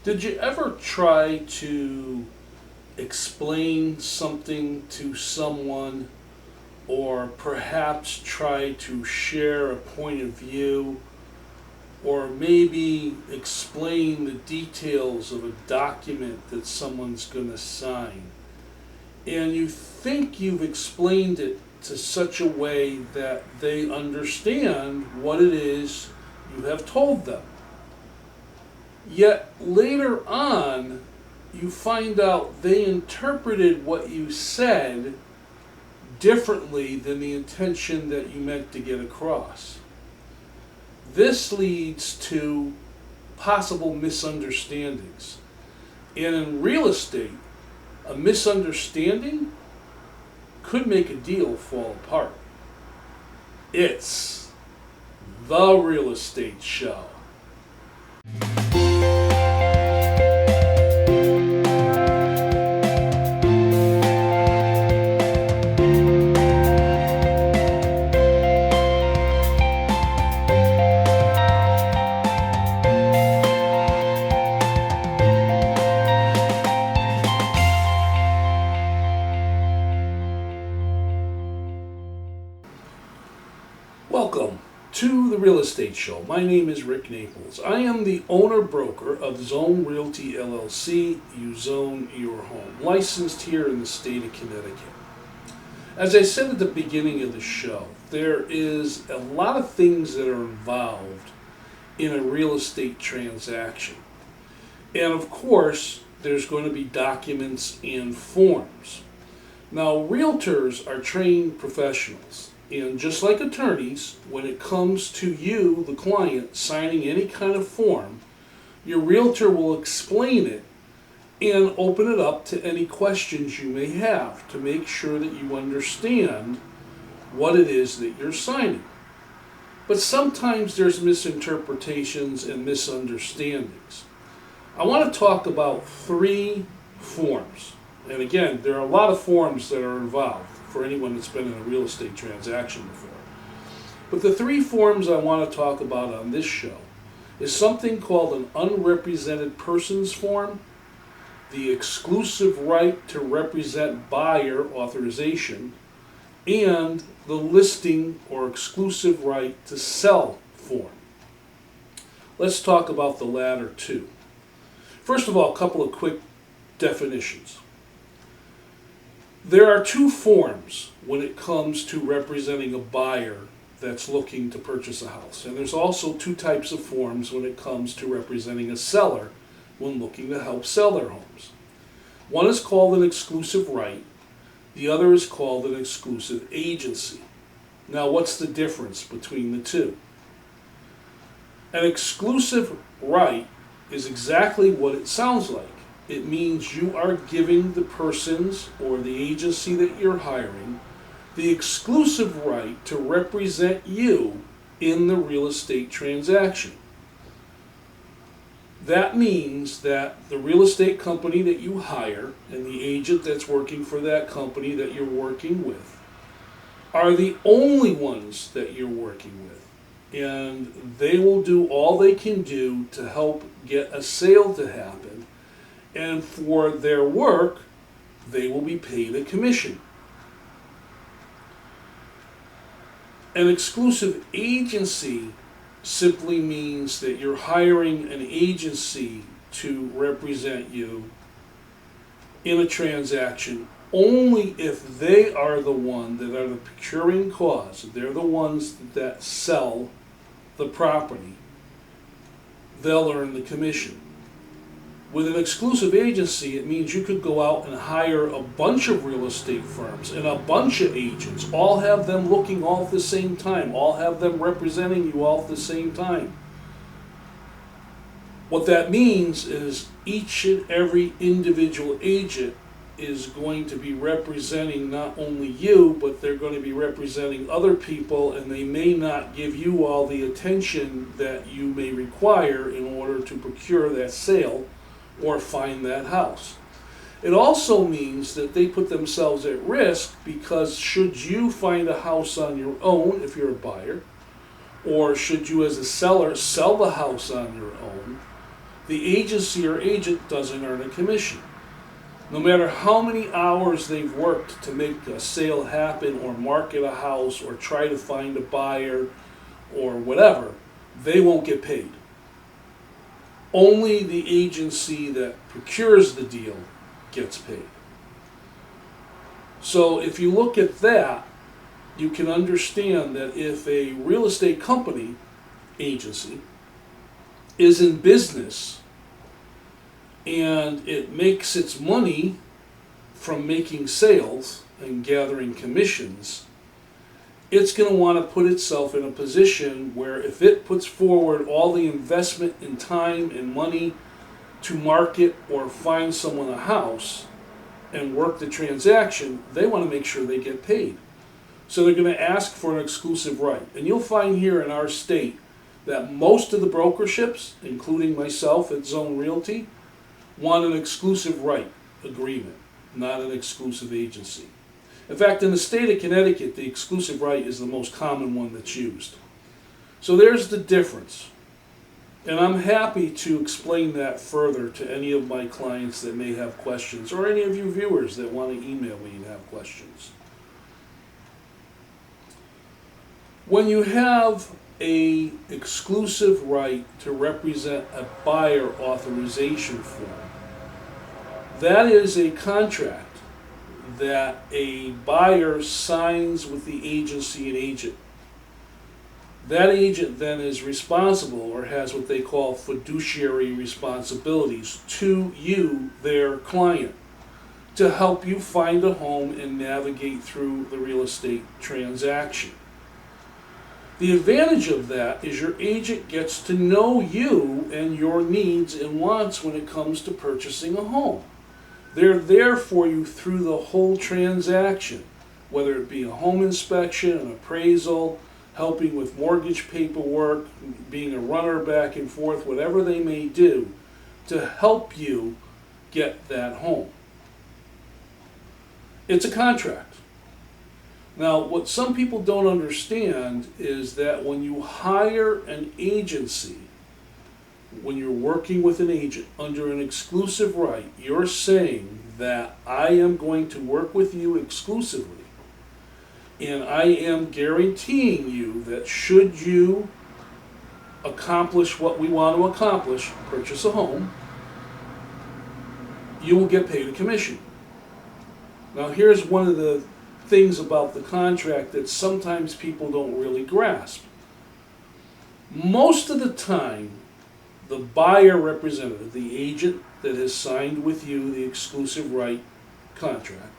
Did you ever try to explain something to someone, or perhaps try to share a point of view, or maybe explain the details of a document that someone's going to sign, and you think you've explained it to such a way that they understand what it is you have told them? Yet later on, you find out they interpreted what you said differently than the intention that you meant to get across. This leads to possible misunderstandings. And in real estate, a misunderstanding could make a deal fall apart. It's the Real Estate Show. Welcome to the Real Estate Show. My name is Rick Naples. I am the owner-broker of Zone Realty LLC. You zone your home. Licensed here in the state of Connecticut. As I said at the beginning of the show, there is a lot of things that are involved in a real estate transaction. And of course, there's going to be documents and forms. Now, realtors are trained professionals. And just like attorneys, when it comes to you, the client, signing any kind of form, your realtor will explain it and open it up to any questions you may have to make sure that you understand what it is that you're signing. But sometimes there's misinterpretations and misunderstandings. I want to talk about 3 forms. And again, there are a lot of forms that are involved for anyone that's been in a real estate transaction before. But the 3 forms I want to talk about on this show is something called an unrepresented persons form, the exclusive right to represent buyer authorization, and the listing or exclusive right to sell form. Let's talk about the latter 2. First of all, a couple of quick definitions. There are 2 forms when it comes to representing a buyer that's looking to purchase a house. And there's also 2 types of forms when it comes to representing a seller when looking to help sell their homes. One is called an exclusive right. The other is called an exclusive agency. Now, what's the difference between the 2? An exclusive right is exactly what it sounds like. It means you are giving the persons or the agency that you're hiring the exclusive right to represent you in the real estate transaction. That means that the real estate company that you hire and the agent that's working for that company that you're working with are the only ones that you're working with. And they will do all they can do to help get a sale to happen. And for their work, they will be paid a commission. An exclusive agency simply means that you're hiring an agency to represent you in a transaction only if they are the one that are the procuring cause. They're the ones that sell the property. They'll earn the commission. With an exclusive agency, it means you could go out and hire a bunch of real estate firms and a bunch of agents, all have them looking all at the same time, all have them representing you all at the same time. What that means is each and every individual agent is going to be representing not only you, but they're going to be representing other people, and they may not give you all the attention that you may require in order to procure that sale or find that house. It also means that they put themselves at risk because should you find a house on your own if you're a buyer, or should you as a seller sell the house on your own, the agency or agent doesn't earn a commission. No matter how many hours they've worked to make a sale happen or market a house or try to find a buyer or whatever, they won't get paid. Only the agency that procures the deal gets paid. So if you look at that, you can understand that if a real estate company agency is in business and it makes its money from making sales and gathering commissions, it's going to want to put itself in a position where if it puts forward all the investment in time and money to market or find someone a house and work the transaction, they want to make sure they get paid. So they're going to ask for an exclusive right. And you'll find here in our state that most of the brokerships, including myself at Zone Realty, want an exclusive right agreement, not an exclusive agency. In fact, in the state of Connecticut, the exclusive right is the most common one that's used. So there's the difference. And I'm happy to explain that further to any of my clients that may have questions, or any of you viewers that want to email me and have questions. When you have an exclusive right to represent a buyer authorization form, that is a contract that a buyer signs with the agency and agent. That agent then is responsible, or has what they call fiduciary responsibilities to you, their client, to help you find a home and navigate through the real estate transaction. The advantage of that is your agent gets to know you and your needs and wants when it comes to purchasing a home. They're there for you through the whole transaction, whether it be a home inspection, an appraisal, helping with mortgage paperwork, being a runner back and forth, whatever they may do to help you get that home. It's a contract. Now, what some people don't understand is that when you hire an agency, when you're working with an agent under an exclusive right, you're saying that I am going to work with you exclusively, and I am guaranteeing you that should you accomplish what we want to accomplish, purchase a home, you will get paid a commission. Now, here's one of the things about the contract that sometimes people don't really grasp. Most of the time, the buyer representative, the agent that has signed with you the exclusive right contract,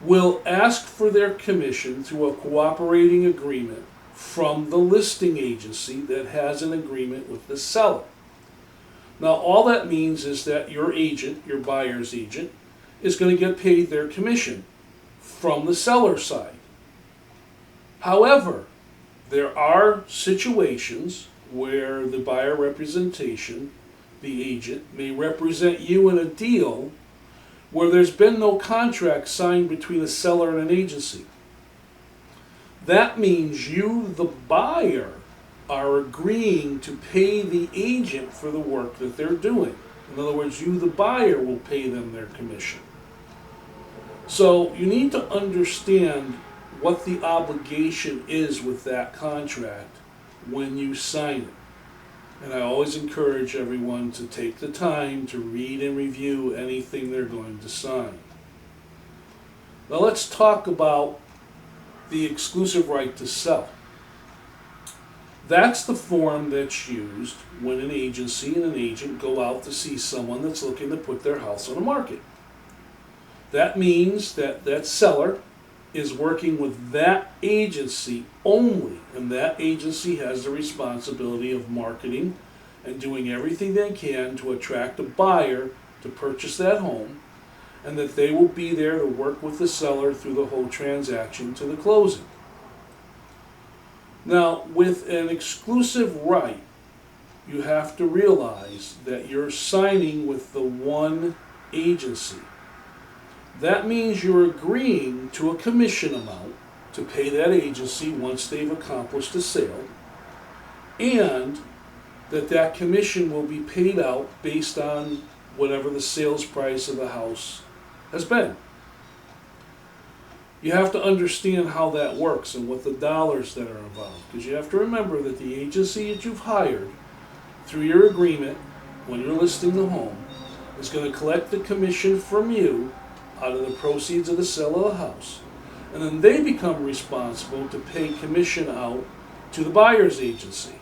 will ask for their commission through a cooperating agreement from the listing agency that has an agreement with the seller. Now, all that means is that your agent, your buyer's agent, is going to get paid their commission from the seller side. However, there are situations where the buyer representation, the agent, may represent you in a deal where there's been no contract signed between a seller and an agency. That means you, the buyer, are agreeing to pay the agent for the work that they're doing. In other words, you, the buyer, will pay them their commission. So you need to understand what the obligation is with that contract when you sign it. And I always encourage everyone to take the time to read and review anything they're going to sign. Now let's talk about the exclusive right to sell. That's the form that's used when an agency and an agent go out to see someone that's looking to put their house on the market. That means that that seller is working with that agency only, and that agency has the responsibility of marketing and doing everything they can to attract a buyer to purchase that home, and that they will be there to work with the seller through the whole transaction to the closing. Now, with an exclusive right, you have to realize that you're signing with the one agency. That means you're agreeing to a commission amount to pay that agency once they've accomplished the sale, and that commission will be paid out based on whatever the sales price of the house has been. You have to understand how that works and what the dollars that are involved, because you have to remember that the agency that you've hired through your agreement when you're listing the home is going to collect the commission from you out of the proceeds of the sale of the house, and then they become responsible to pay commission out to the buyer's agency.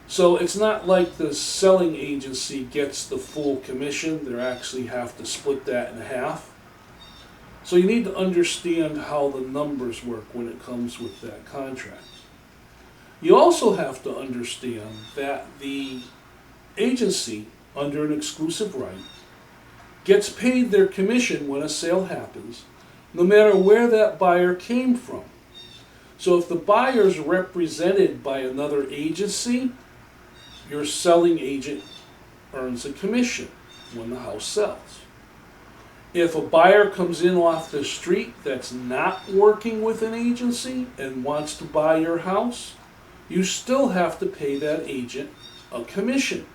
So it's not like the selling agency gets the full commission. They actually have to split that in half. So you need to understand how the numbers work when it comes with that contract. You also have to understand that the agency, under an exclusive right, gets paid their commission when a sale happens, no matter where that buyer came from. So if the buyer is represented by another agency, your selling agent earns a commission when the house sells. If a buyer comes in off the street that's not working with an agency and wants to buy your house, you still have to pay that agent a commission.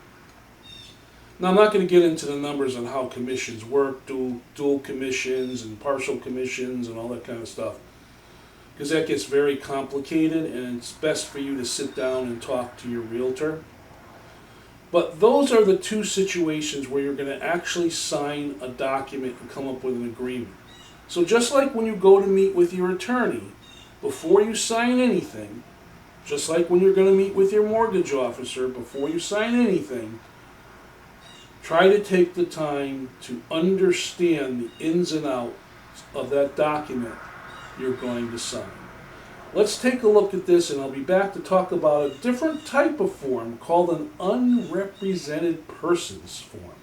Now, I'm not going to get into the numbers on how commissions work, dual commissions and partial commissions and all that kind of stuff, because that gets very complicated, and it's best for you to sit down and talk to your realtor. But those are the two situations where you're going to actually sign a document and come up with an agreement. So just like when you go to meet with your attorney, before you sign anything, just like when you're going to meet with your mortgage officer, before you sign anything, try to take the time to understand the ins and outs of that document you're going to sign. Let's take a look at this, and I'll be back to talk about a different type of form called an unrepresented persons form.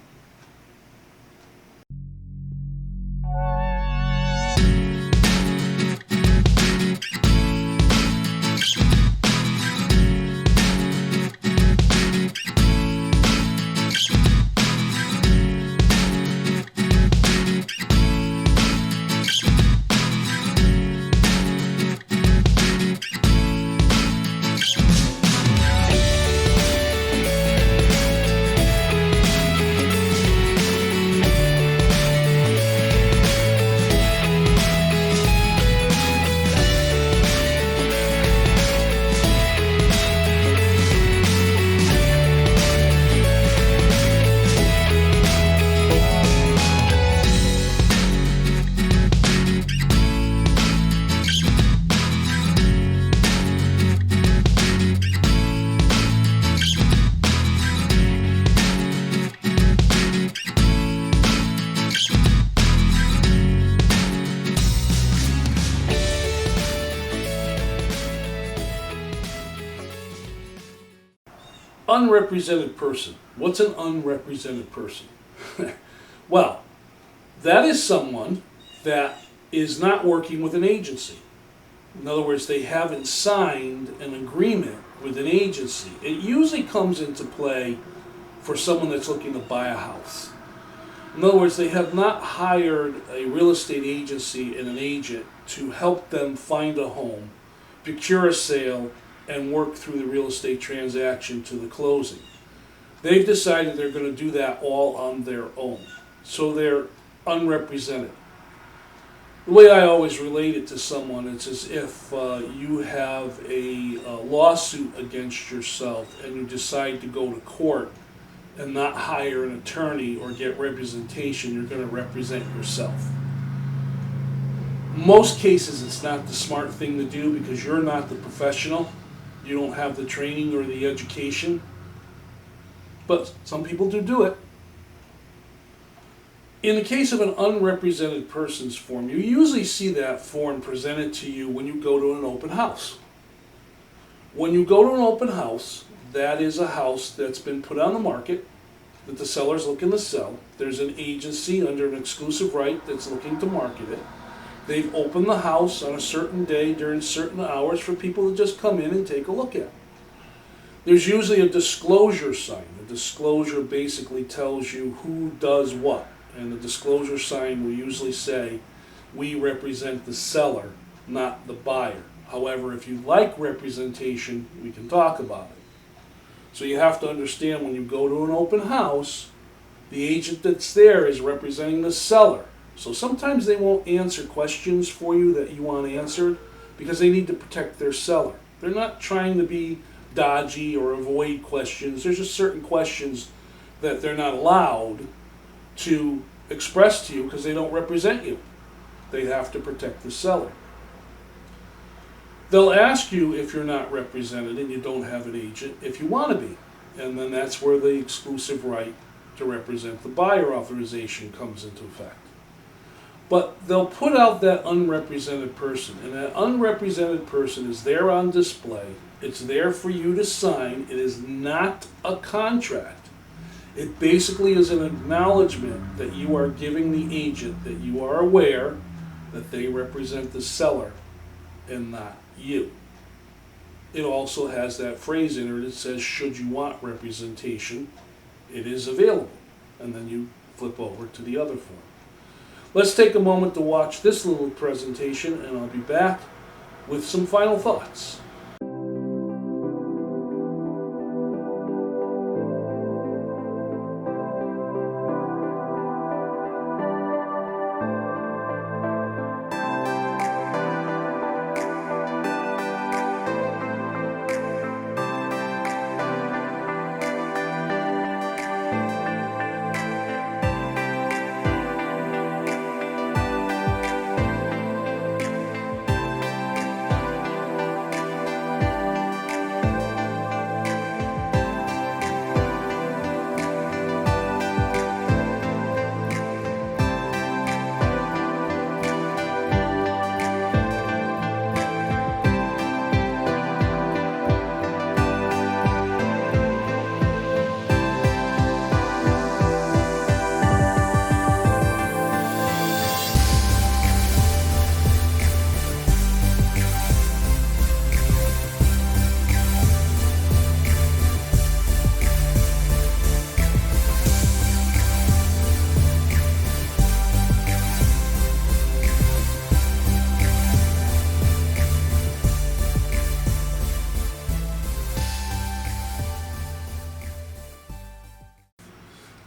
Unrepresented person. What's an unrepresented person? Well, that is someone that is not working with an agency. In other words, they haven't signed an agreement with an agency. It usually comes into play for someone that's looking to buy a house. In other words, they have not hired a real estate agency and an agent to help them find a home, procure a sale, and work through the real estate transaction to the closing. They've decided they're going to do that all on their own. So they're unrepresented. The way I always relate it to someone, it's as if you have a lawsuit against yourself and you decide to go to court and not hire an attorney or get representation. You're going to represent yourself. Most cases, it's not the smart thing to do because you're not the professional. You don't have the training or the education. But some people do it. In the case of an unrepresented persons form, you usually see that form presented to you when you go to an open house. When you go to an open house, that is a house that's been put on the market, that the seller's looking to sell. There's an agency under an exclusive right that's looking to market it. They've opened the house on a certain day during certain hours for people to just come in and take a look at. There's usually a disclosure sign. The disclosure basically tells you who does what. And the disclosure sign will usually say, we represent the seller, not the buyer. However, if you like representation, we can talk about it. So you have to understand when you go to an open house, the agent that's there is representing the seller. So sometimes they won't answer questions for you that you want answered because they need to protect their seller. They're not trying to be dodgy or avoid questions. There's just certain questions that they're not allowed to express to you because they don't represent you. They have to protect the seller. They'll ask you if you're not represented and you don't have an agent if you want to be. And then that's where the exclusive right to represent the buyer authorization comes into effect. But they'll put out that unrepresented person, and that unrepresented person is there on display. It's there for you to sign. It is not a contract. It basically is an acknowledgement that you are giving the agent that you are aware that they represent the seller and not you. It also has that phrase in it that says, should you want representation, it is available. And then you flip over to the other form. Let's take a moment to watch this little presentation, and I'll be back with some final thoughts.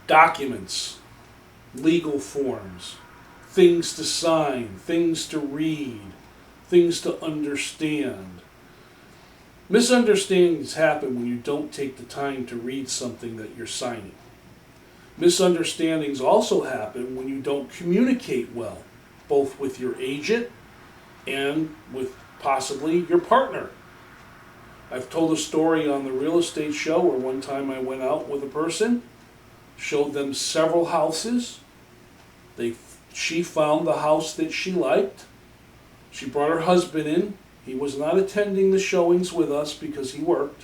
Documents, legal forms, things to sign, things to read, things to understand. Misunderstandings happen when you don't take the time to read something that you're signing. Misunderstandings also happen when you don't communicate well, both with your agent and with possibly your partner. I've told a story on the real estate show where one time I went out with a person, showed them several houses. She found the house that she liked. She brought her husband in. He was not attending the showings with us because he worked,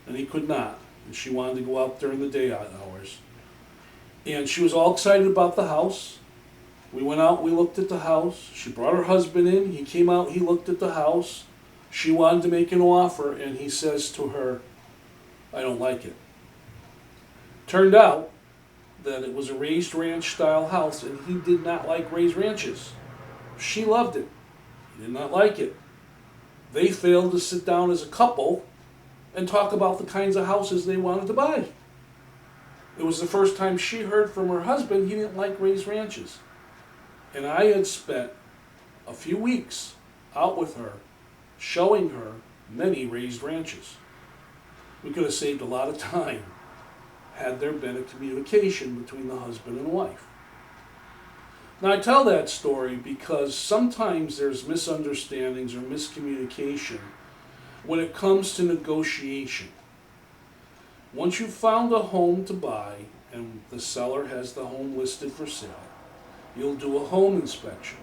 and he could not. And she wanted to go out during the day hours. And she was all excited about the house. We went out, we looked at the house. She brought her husband in. He came out, he looked at the house. She wanted to make an offer, and he says to her, I don't like it. Turned out that it was a raised ranch style house, and he did not like raised ranches. She loved it. He did not like it. They failed to sit down as a couple and talk about the kinds of houses they wanted to buy. It was the first time she heard from her husband he didn't like raised ranches. And I had spent a few weeks out with her, showing her many raised ranches. We could have saved a lot of time had there been a communication between the husband and wife. Now I tell that story because sometimes there's misunderstandings or miscommunication when it comes to negotiation. Once you've found a home to buy and the seller has the home listed for sale, you'll do a home inspection.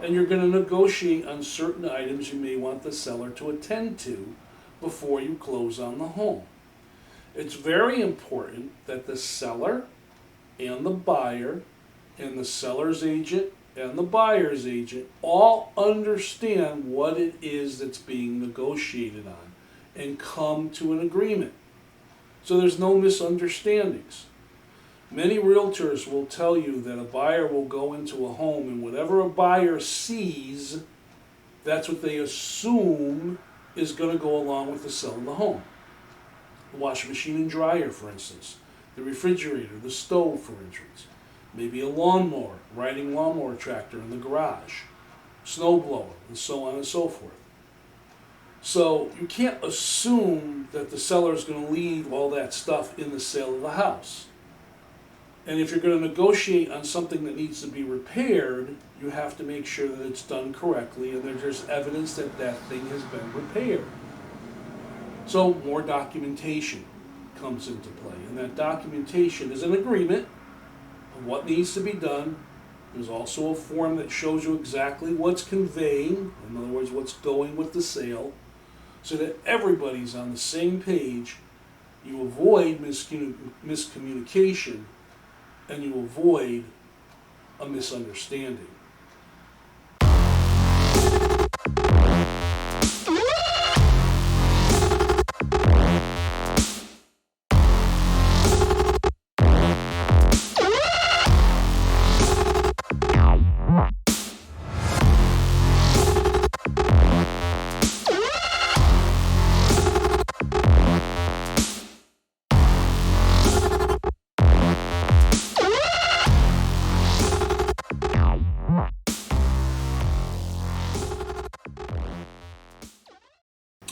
And you're going to negotiate on certain items you may want the seller to attend to before you close on the home. It's very important that the seller and the buyer and the seller's agent and the buyer's agent all understand what it is that's being negotiated on and come to an agreement. So there's no misunderstandings. Many realtors will tell you that a buyer will go into a home and whatever a buyer sees, that's what they assume is going to go along with the sale of the home. The washing machine and dryer, for instance. The refrigerator, the stove, for instance. Maybe a lawnmower, riding lawnmower tractor in the garage, snow blower, and so on and so forth. So you can't assume that the seller is going to leave all that stuff in the sale of the house. And if you're going to negotiate on something that needs to be repaired, you have to make sure that it's done correctly and that there's evidence that that thing has been repaired. So more documentation comes into play. And that documentation is an agreement of what needs to be done. There's also a form that shows you exactly what's conveying, in other words, what's going with the sale, so that everybody's on the same page. You avoid miscommunication, and you avoid a misunderstanding.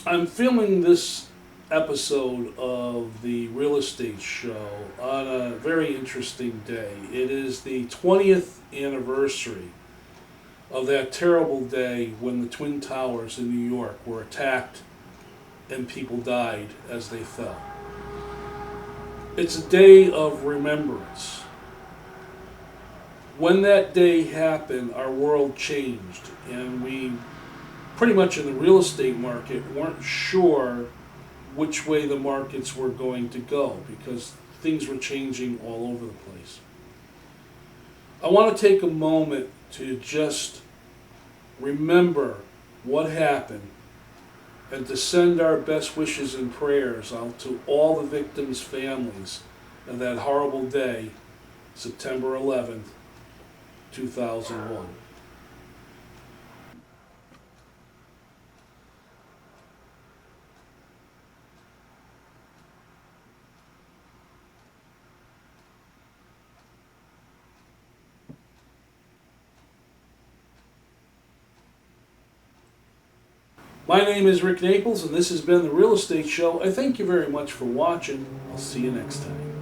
I'm filming this episode of the Real Estate Show on a very interesting day. It is the 20th anniversary of that terrible day when the Twin Towers in New York were attacked and people died as they fell. It's a day of remembrance. When that day happened, our world changed, and we pretty much in the real estate market weren't sure which way the markets were going to go because things were changing all over the place. I want to take a moment to just remember what happened and to send our best wishes and prayers out to all the victims' families of that horrible day, September 11th, 2001. My name is Rick Naples, and this has been The Real Estate Show. I thank you very much for watching. I'll see you next time.